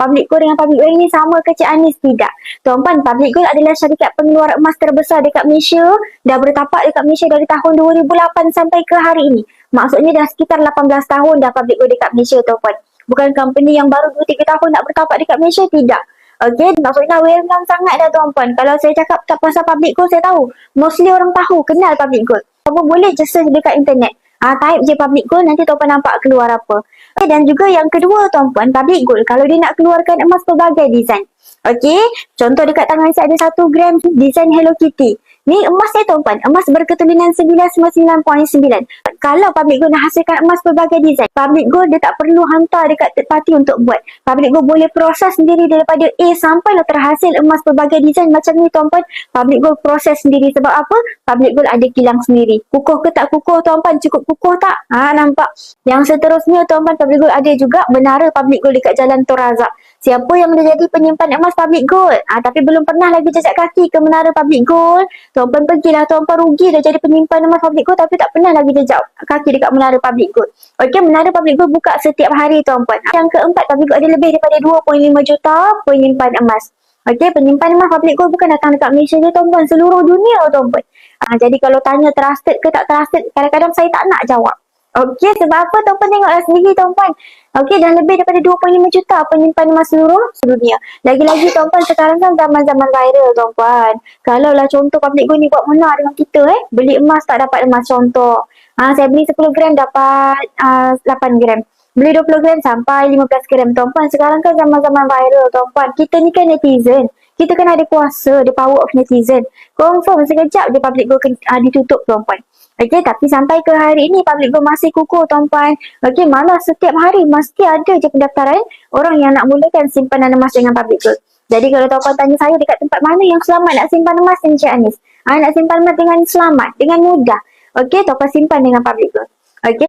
Public Gold dengan Public Gold ini sama ke Cik Anis? Tidak. Tuan-puan, Public Gold adalah syarikat pengeluar emas terbesar dekat Malaysia. Dah bertapak dekat Malaysia dari tahun 2008 sampai ke hari ini. Maksudnya dah sekitar 18 tahun dah Public Gold dekat Malaysia, tuan-puan. Bukan company yang baru 2-3 tahun nak bertapak dekat Malaysia, tidak. Okay, maksudnya well known sangat dah, tuan-puan. Kalau saya cakap tak pasal Public Gold, saya tahu. Mostly orang tahu, kenal Public Gold. Apa boleh je search dekat internet. Type je Public Gold, nanti tuan-puan nampak keluar apa. Okay, dan juga yang kedua, tuan-puan, Public Gold kalau dia nak keluarkan emas pelbagai design. Okey, contoh dekat tangan saya ada 1 gram desain Hello Kitty. Ni emas ni, tuan-puan, emas berketulinan 99.9. Kalau Public Gold nak hasilkan emas pelbagai design, Public Gold dia tak perlu hantar dekat third party untuk buat. Public Gold boleh proses sendiri daripada A sampailah terhasil emas pelbagai design macam ni, tuan-puan. Public Gold proses sendiri. Sebab apa? Public Gold ada kilang sendiri. Kukuh ke tak kukuh, tuan-puan? Cukup kukuh tak? Nampak? Yang seterusnya, tuan-puan, Public Gold ada juga menara Public Gold dekat Jalan Tun Razak. Siapa yang menjadi penyimpan emas Public Gold tapi belum pernah lagi jejak kaki ke menara Public Gold, tuan-puan pergilah, tuan-puan rugi dah jadi penyimpan emas Public Gold tapi tak pernah lagi jejak kaki dekat menara Public Gold. Okey, menara Public Gold buka setiap hari, tuan-puan. Yang keempat, Public Gold ada lebih daripada 2.5 juta penyimpan emas. Okey, penyimpan emas Public Gold bukan datang dekat Malaysia je, tuan-puan, seluruh dunia, tuan-puan. Jadi kalau tanya trusted ke tak trusted, kadang-kadang saya tak nak jawab. Okey, sebab apa? Tuan-puan tengoklah sendiri, tuan-puan. Okey, dan lebih daripada 2.5 juta penyimpan emas seluruh dunia. Lagi-lagi, tuan-puan, sekarang kan zaman-zaman viral, tuan-puan. Kalaulah contoh Public Gold ni buat menar dengan kita, beli emas tak dapat emas, contoh. Saya beli 10 gram dapat 8 gram. Beli 20 gram sampai 15 gram, tuan-puan. Sekarang kan zaman-zaman viral, tuan-puan. Kita ni kan netizen. Kita kan ada kuasa, the power of netizen. Confirm sekejap je Public Gold ditutup, tuan-puan. Okey, tapi sampai ke hari ini Public Gold masih kukuh, tuan-puan. Okey, malah setiap hari mesti ada je pendaftaran orang yang nak mulakan simpanan emas dengan Public Gold. Jadi kalau tuan-puan tanya saya dekat tempat mana yang selamat nak simpan emas, Encik Anis. Nak simpan emas dengan selamat, dengan mudah. Okey, tuan-puan simpan dengan Public Gold. Okey.